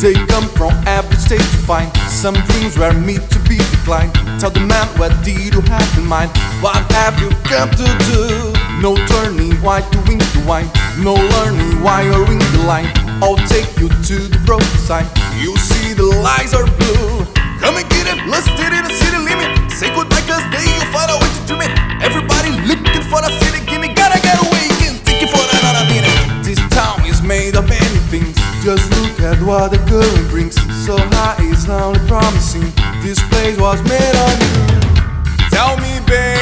They come from every state to find some dreams were meant to be declined. Tell the man, what did you have in mind? What have you come to do? No turning, why to win the wine? No learning, why you're in the line? I'll take you to the broken side. You see the lights are blue. Come and get it, let's get it, the city limit. Say goodbye, cause then you'll find a way to dream it. Everybody looking for a city, gimme, gotta get away, can't take it for another minute. This town is made of many things. Just look at what the current brings. So high, it's only promising. This place was made on you. Tell me, babe,